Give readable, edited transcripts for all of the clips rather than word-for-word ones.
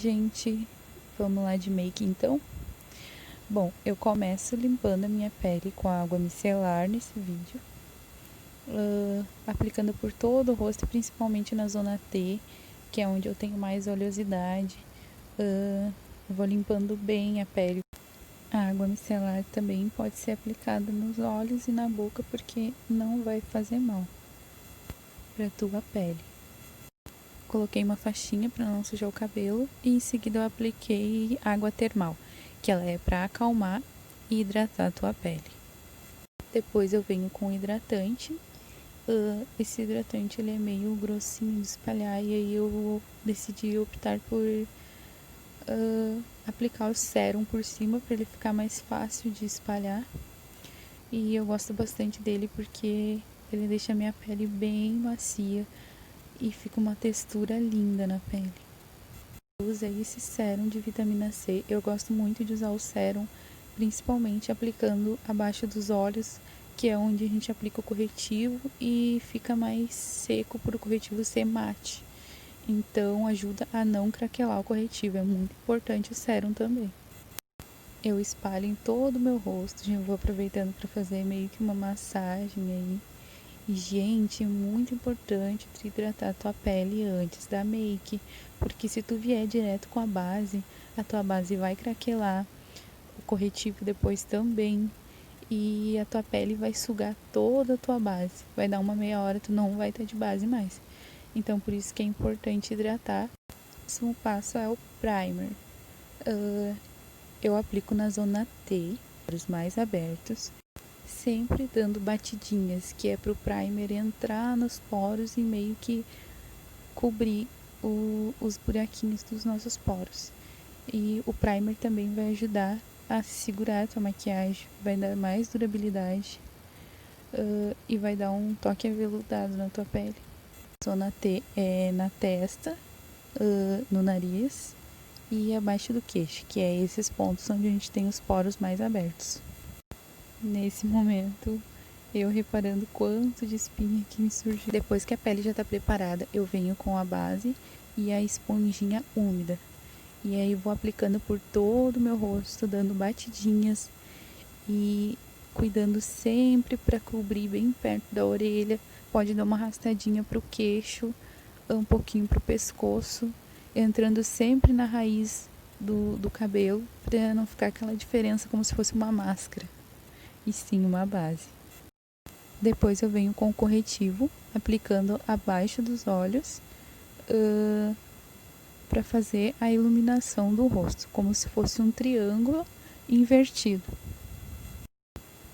gente, vamos lá de make então? Bom, eu começo limpando a minha pele com água micelar nesse vídeo, aplicando por todo o rosto, principalmente na zona T, que é onde eu tenho mais oleosidade. Vou limpando bem a pele. A água micelar também pode ser aplicada nos olhos e na boca, porque não vai fazer mal para a tua pele. Coloquei uma faixinha para não sujar o cabelo e em seguida eu apliquei água termal, que ela é para acalmar e hidratar a tua pele. Depois eu venho com hidratante. Esse hidratante ele é meio grossinho de espalhar e aí eu decidi optar por aplicar o sérum por cima para ele ficar mais fácil de espalhar. E eu gosto bastante dele porque ele deixa a minha pele bem macia e fica uma textura linda na pele. Eu usei esse sérum de vitamina C. Eu gosto muito de usar o sérum, principalmente aplicando abaixo dos olhos, que é onde a gente aplica o corretivo e fica mais seco por o corretivo ser mate. Então ajuda a não craquelar o corretivo. É muito importante o sérum também. Eu espalho em todo o meu rosto. Já vou aproveitando para fazer meio que uma massagem aí. E, gente, é muito importante tu hidratar a tua pele antes da make, porque se tu vier direto com a base tua base vai craquelar, o corretivo depois também, e a tua pele vai sugar toda a tua base. Vai dar uma meia hora, tu não vai estar de base mais. Então, por isso que é importante hidratar. O próximo passo é o primer. Eu aplico na zona T, os mais abertos, sempre dando batidinhas, que é para o primer entrar nos poros e meio que cobrir os buraquinhos dos nossos poros. E o primer também vai ajudar a segurar a tua maquiagem, vai dar mais durabilidade e vai dar um toque aveludado na tua pele. A zona T é na testa, no nariz e abaixo do queixo, que é esses pontos onde a gente tem os poros mais abertos. Nesse momento, eu reparando quanto de espinha que me surgiu. Depois que a pele já está preparada, eu venho com a base e a esponjinha úmida. E aí vou aplicando por todo o meu rosto, dando batidinhas e cuidando sempre para cobrir bem perto da orelha. Pode dar uma arrastadinha para o queixo, um pouquinho para o pescoço, entrando sempre na raiz do cabelo, para não ficar aquela diferença como se fosse uma máscara, e sim uma base. Depois eu venho com o corretivo, aplicando abaixo dos olhos, para fazer a iluminação do rosto, como se fosse um triângulo invertido.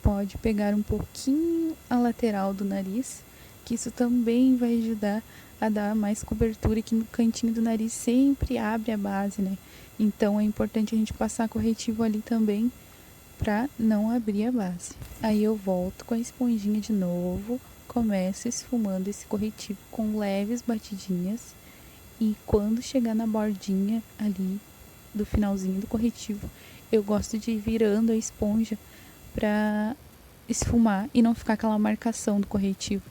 Pode pegar um pouquinho a lateral do nariz, que isso também vai ajudar a dar mais cobertura, que no cantinho do nariz sempre abre a base, né? Então é importante a gente passar corretivo ali também, para não abrir a base. Aí eu volto com a esponjinha de novo, começo esfumando esse corretivo com leves batidinhas e quando chegar na bordinha ali do finalzinho do corretivo, eu gosto de ir virando a esponja para esfumar e não ficar aquela marcação do corretivo.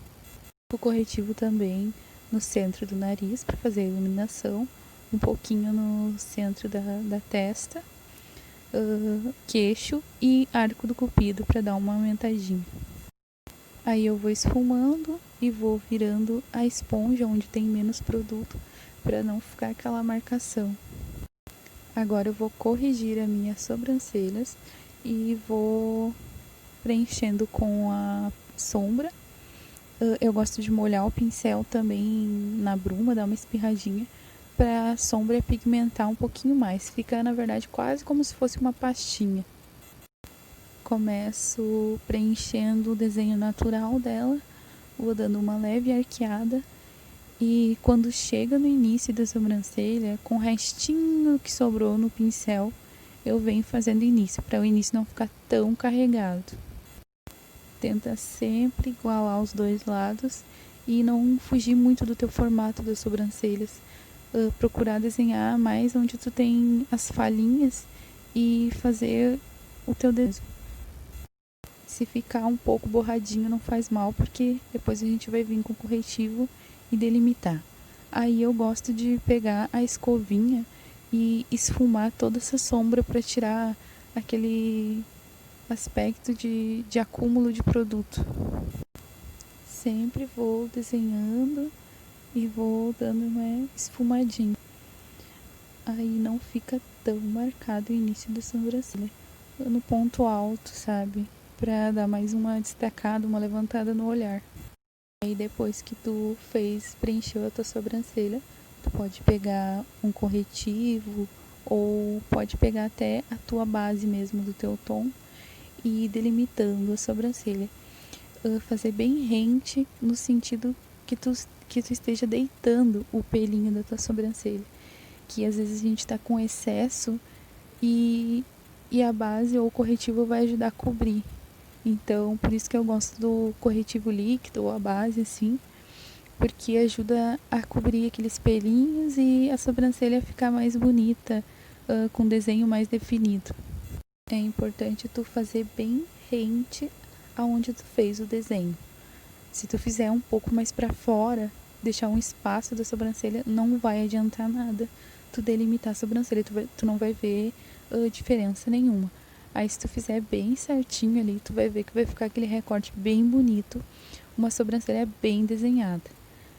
O corretivo também no centro do nariz para fazer a iluminação, um pouquinho no centro da testa, queixo e arco do cupido para dar uma aumentadinha. Aí eu vou esfumando e vou virando a esponja onde tem menos produto para não ficar aquela marcação. Agora eu vou corrigir as minhas sobrancelhas e vou preenchendo com a sombra. Eu gosto de molhar o pincel também na bruma, dar uma espirradinha para a sombra pigmentar um pouquinho mais. Fica, na verdade, quase como se fosse uma pastinha. Começo preenchendo o desenho natural dela, vou dando uma leve arqueada e quando chega no início da sobrancelha, com o restinho que sobrou no pincel, eu venho fazendo início, para o início não ficar tão carregado. Tenta sempre igualar os dois lados e não fugir muito do teu formato das sobrancelhas. Procurar desenhar mais onde tu tem as falhinhas e fazer o teu desenho. Se ficar um pouco borradinho não faz mal, porque depois a gente vai vir com corretivo e delimitar. Aí eu gosto de pegar a escovinha e esfumar toda essa sombra para tirar aquele aspecto de acúmulo de produto. Sempre vou desenhando e vou dando uma esfumadinha. Aí não fica tão marcado o início da sobrancelha. No ponto alto, sabe? Pra dar mais uma destacada, uma levantada no olhar. Aí depois que tu preencheu a tua sobrancelha, tu pode pegar um corretivo ou pode pegar até a tua base mesmo do teu tom e ir delimitando a sobrancelha. Fazer bem rente no sentido que tu esteja deitando o pelinho da tua sobrancelha. Que às vezes a gente tá com excesso e a base ou o corretivo vai ajudar a cobrir. Então, por isso que eu gosto do corretivo líquido ou a base, assim, porque ajuda a cobrir aqueles pelinhos e a sobrancelha ficar mais bonita, com um desenho mais definido. É importante tu fazer bem rente aonde tu fez o desenho. Se tu fizer um pouco mais para fora, deixar um espaço da sobrancelha, não vai adiantar nada tu delimitar a sobrancelha, tu não vai ver diferença nenhuma. Aí se tu fizer bem certinho ali, tu vai ver que vai ficar aquele recorte bem bonito, uma sobrancelha bem desenhada.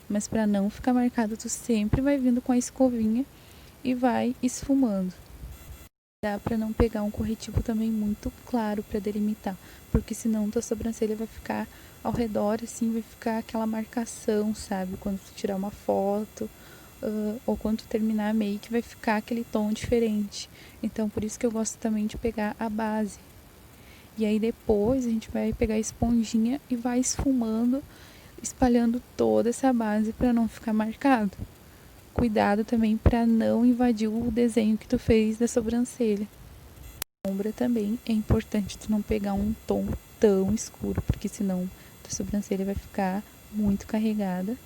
Mas para não ficar marcado, tu sempre vai vindo com a escovinha e vai esfumando. Dá para não pegar um corretivo também muito claro para delimitar, porque senão tua sobrancelha vai ficar ao redor, assim, vai ficar aquela marcação, sabe? Quando tu tirar uma foto, ou quando tu terminar a make, vai ficar aquele tom diferente. Então, por isso que eu gosto também de pegar a base. E aí depois a gente vai pegar a esponjinha e vai esfumando, espalhando toda essa base para não ficar marcado. Cuidado também para não invadir o desenho que tu fez da sobrancelha. Sombra também é importante tu não pegar um tom tão escuro, porque senão tua sobrancelha vai ficar muito carregada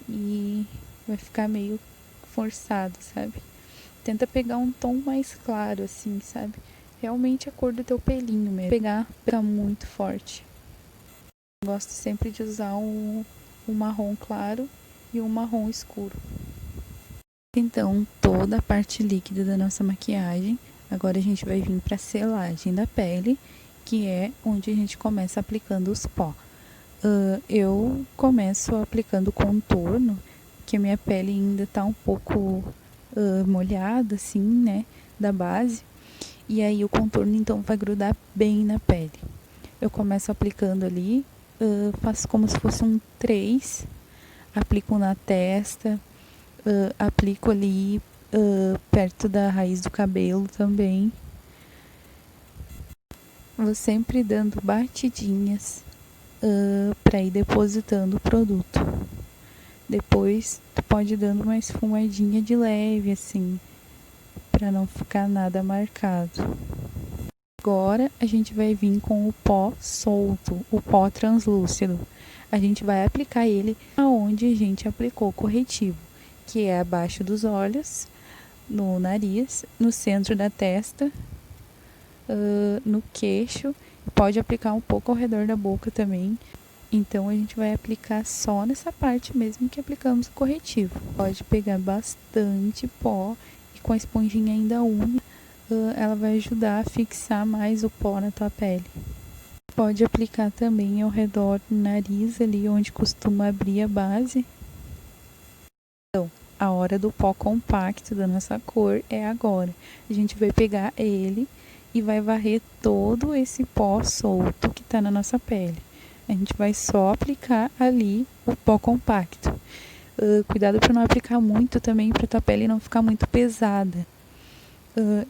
e vai ficar meio forçado, sabe? Tenta pegar um tom mais claro, assim, sabe? Realmente a cor do teu pelinho mesmo. Pegar muito forte. Gosto sempre de usar um marrom claro e um marrom escuro. Então, toda a parte líquida da nossa maquiagem, agora a gente vai vir para a selagem da pele, que é onde a gente começa aplicando os pó. Eu começo aplicando contorno, que a minha pele ainda tá um pouco molhada, assim, né, da base. E aí o contorno, então, vai grudar bem na pele. Eu começo aplicando ali, faço como se fosse um 3, aplico na testa, aplico ali perto da raiz do cabelo também. Vou sempre dando batidinhas para ir depositando o produto. Depois tu pode ir dando uma esfumadinha de leve, assim, para não ficar nada marcado. Agora a gente vai vir com o pó solto, o pó translúcido. A gente vai aplicar ele aonde a gente aplicou o corretivo, que é abaixo dos olhos, no nariz, no centro da testa, no queixo. Pode aplicar um pouco ao redor da boca também. Então a gente vai aplicar só nessa parte mesmo que aplicamos o corretivo. Pode pegar bastante pó e com a esponjinha ainda úmida, ela vai ajudar a fixar mais o pó na tua pele. Pode aplicar também ao redor do nariz, ali onde costuma abrir a base. Então, a hora do pó compacto da nossa cor é agora. A gente vai pegar ele e vai varrer todo esse pó solto que está na nossa pele. A gente vai só aplicar ali o pó compacto. Cuidado para não aplicar muito também, para tua pele não ficar muito pesada.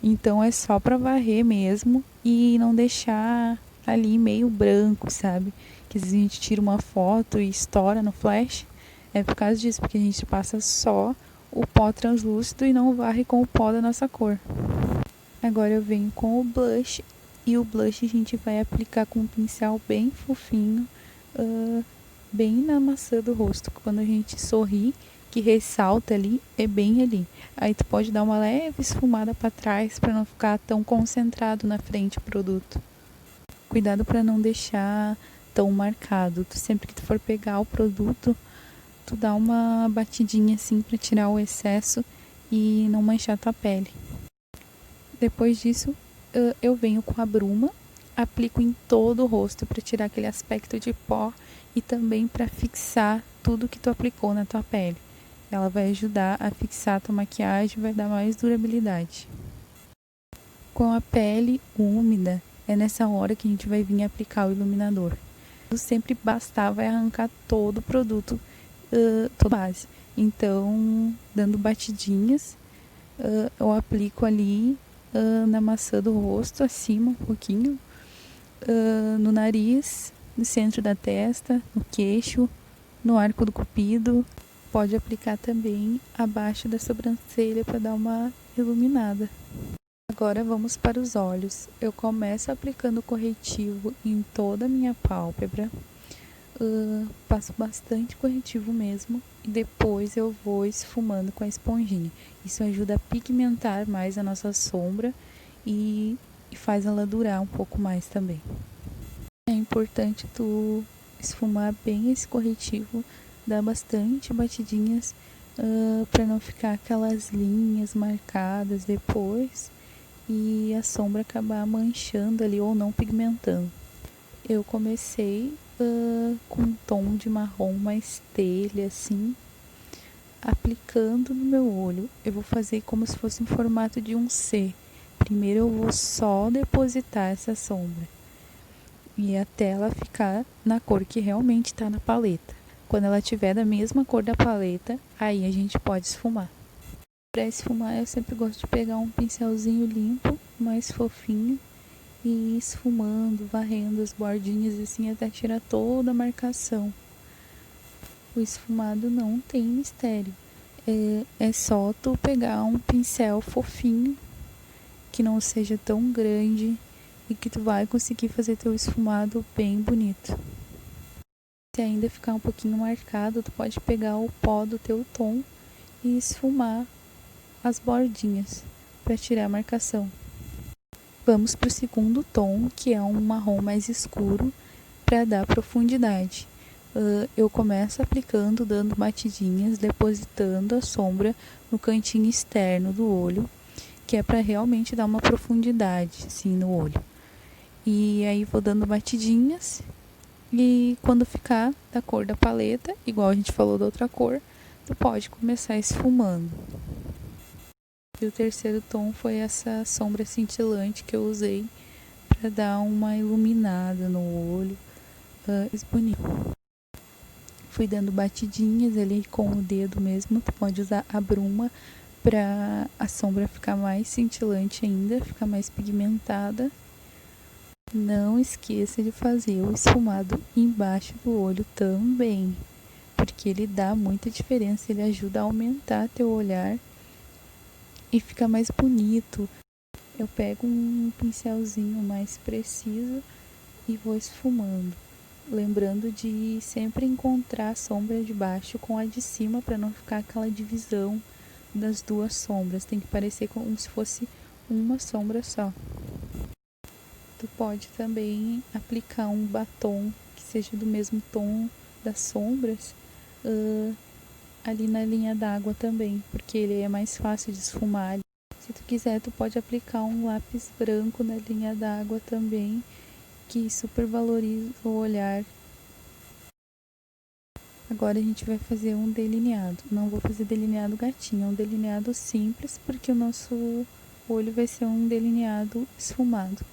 Então é só para varrer mesmo e não deixar ali meio branco, sabe? Que às vezes a gente tira uma foto e estoura no flash. É por causa disso, porque a gente passa só o pó translúcido e não varre com o pó da nossa cor. Agora eu venho com o blush. E o blush a gente vai aplicar com um pincel bem fofinho, bem na maçã do rosto. Quando a gente sorri, que ressalta ali, é bem ali. Aí tu pode dar uma leve esfumada para trás para não ficar tão concentrado na frente o produto. Cuidado para não deixar tão marcado. Sempre que tu for pegar o produto, tu dá uma batidinha assim para tirar o excesso e não manchar tua pele. Depois disso, eu venho com a bruma, aplico em todo o rosto para tirar aquele aspecto de pó e também para fixar tudo que tu aplicou na tua pele. Ela vai ajudar a fixar a tua maquiagem e vai dar mais durabilidade. Com a pele úmida, é nessa hora que a gente vai vir aplicar o iluminador. Sempre bastava arrancar todo o produto, toda a base. Então, dando batidinhas, eu aplico ali na maçã do rosto, acima um pouquinho, no nariz, no centro da testa, no queixo, no arco do cupido. Pode aplicar também abaixo da sobrancelha para dar uma iluminada. Agora vamos para os olhos. Eu começo aplicando corretivo em toda a minha pálpebra. Passo bastante corretivo mesmo e depois eu vou esfumando com a esponjinha. Isso ajuda a pigmentar mais a nossa sombra e faz ela durar um pouco mais também. É importante tu esfumar bem esse corretivo, dar bastante batidinhas para não ficar aquelas linhas marcadas depois e a sombra acabar manchando ali ou não pigmentando. Eu comecei com um tom de marrom mais telha, assim, aplicando no meu olho. Eu vou fazer como se fosse em formato de um C. Primeiro eu vou só depositar essa sombra e até ela ficar na cor que realmente está na paleta. Quando ela tiver da mesma cor da paleta, aí a gente pode esfumar. Para esfumar eu sempre gosto de pegar um pincelzinho limpo, mais fofinho, e ir esfumando, varrendo as bordinhas assim até tirar toda a marcação. O esfumado não tem mistério. É só tu pegar um pincel fofinho, que não seja tão grande e que tu vai conseguir fazer teu esfumado bem bonito. Se ainda ficar um pouquinho marcado, tu pode pegar o pó do teu tom e esfumar as bordinhas para tirar a marcação. Vamos para o segundo tom, que é um marrom mais escuro, para dar profundidade. Eu começo aplicando, dando batidinhas, depositando a sombra no cantinho externo do olho, que é para realmente dar uma profundidade assim, no olho. E aí vou dando batidinhas e quando ficar da cor da paleta, igual a gente falou da outra cor, tu pode começar esfumando. E o terceiro tom foi essa sombra cintilante que eu usei para dar uma iluminada no olho, bonito. Fui dando batidinhas ali com o dedo mesmo, tu pode usar a bruma para a sombra ficar mais cintilante ainda, ficar mais pigmentada. Não esqueça de fazer o esfumado embaixo do olho também, porque ele dá muita diferença, ele ajuda a aumentar teu olhar e fica mais bonito. Eu pego um pincelzinho mais preciso e vou esfumando, lembrando de sempre encontrar a sombra de baixo com a de cima para não ficar aquela divisão das duas sombras, tem que parecer como se fosse uma sombra só. Tu pode também aplicar um batom que seja do mesmo tom das sombras ali na linha d'água também, porque ele é mais fácil de esfumar. Se tu quiser, tu pode aplicar um lápis branco na linha d'água também, que super valoriza o olhar. Agora a gente vai fazer um delineado. Não vou fazer delineado gatinho, é um delineado simples, porque o nosso olho vai ser um delineado esfumado.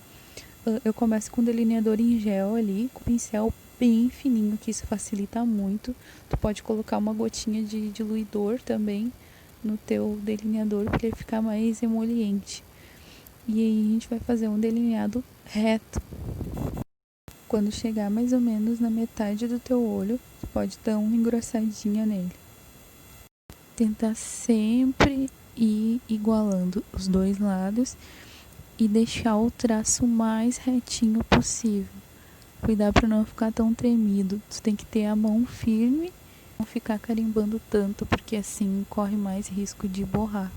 Eu começo com um delineador em gel ali, com pincel bem fininho, que isso facilita muito. Tu pode colocar uma gotinha de diluidor também no teu delineador para ele ficar mais emoliente. E aí a gente vai fazer um delineado reto. Quando chegar mais ou menos na metade do teu olho, tu pode dar uma engrossadinha nele. Tentar sempre ir igualando os dois lados e deixar o traço mais retinho possível. Cuidar para não ficar tão tremido. Tu tem que ter a mão firme, não ficar carimbando tanto, porque assim corre mais risco de borrar.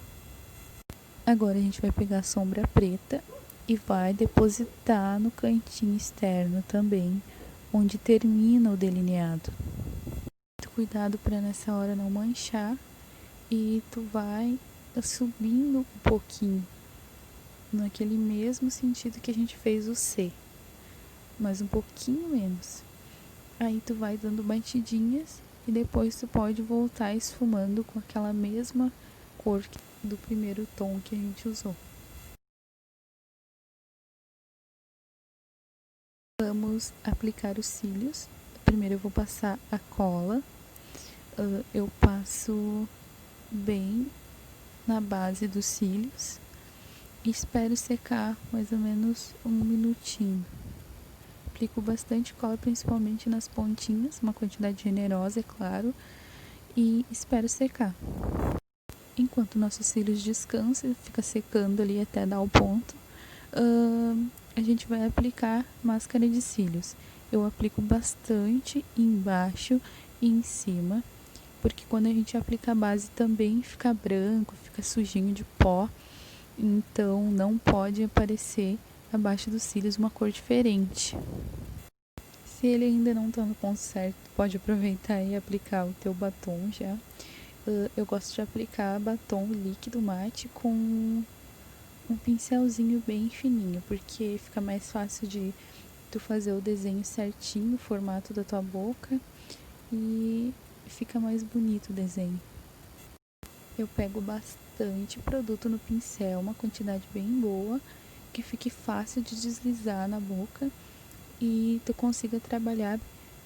Agora a gente vai pegar a sombra preta e vai depositar no cantinho externo também, onde termina o delineado. Cuidado para nessa hora não manchar e tu vai subindo um pouquinho, naquele mesmo sentido que a gente fez o C, mas um pouquinho menos. Aí tu vai dando batidinhas e depois tu pode voltar esfumando com aquela mesma cor do primeiro tom que a gente usou. Vamos aplicar os cílios. Primeiro eu vou passar a cola. Eu passo bem na base dos cílios e espero secar mais ou menos 1 minutinho. Aplico bastante cola, principalmente nas pontinhas, uma quantidade generosa, é claro, e espero secar. Enquanto nossos cílios descansam, fica secando ali até dar o ponto, a gente vai aplicar máscara de cílios. Eu aplico bastante embaixo e em cima, porque quando a gente aplica a base também fica branco, fica sujinho de pó, então não pode aparecer abaixo dos cílios uma cor diferente. Se ele ainda não está no ponto certo, pode aproveitar e aplicar o teu batom já. Eu gosto de aplicar batom líquido mate com um pincelzinho bem fininho, porque fica mais fácil de tu fazer o desenho certinho, o formato da tua boca, e fica mais bonito o desenho. Eu pego bastante produto no pincel, uma quantidade bem boa, que fique fácil de deslizar na boca e tu consiga trabalhar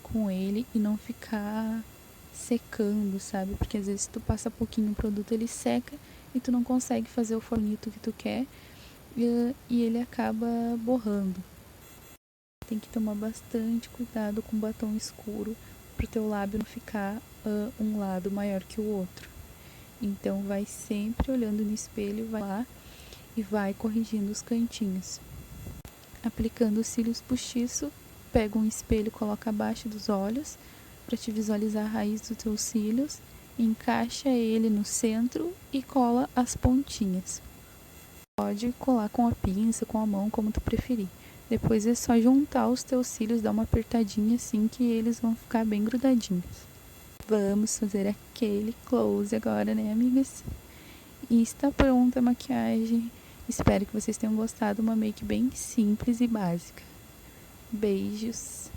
com ele e não ficar secando, sabe? Porque às vezes tu passa pouquinho o produto, ele seca e tu não consegue fazer o formato que tu quer e ele acaba borrando. Tem que tomar bastante cuidado com batom escuro para o teu lábio não ficar um lado maior que o outro. Então vai sempre olhando no espelho, vai lá e vai corrigindo os cantinhos. Aplicando os cílios postiço, pega um espelho e coloca abaixo dos olhos para te visualizar a raiz dos teus cílios, encaixa ele no centro e cola as pontinhas. Pode colar com a pinça, com a mão, como tu preferir. Depois é só juntar os teus cílios, dar uma apertadinha assim que eles vão ficar bem grudadinhos. Vamos fazer aquele close agora, né, amigas? E está pronta a maquiagem. Espero que vocês tenham gostado. Uma make bem simples e básica. Beijos!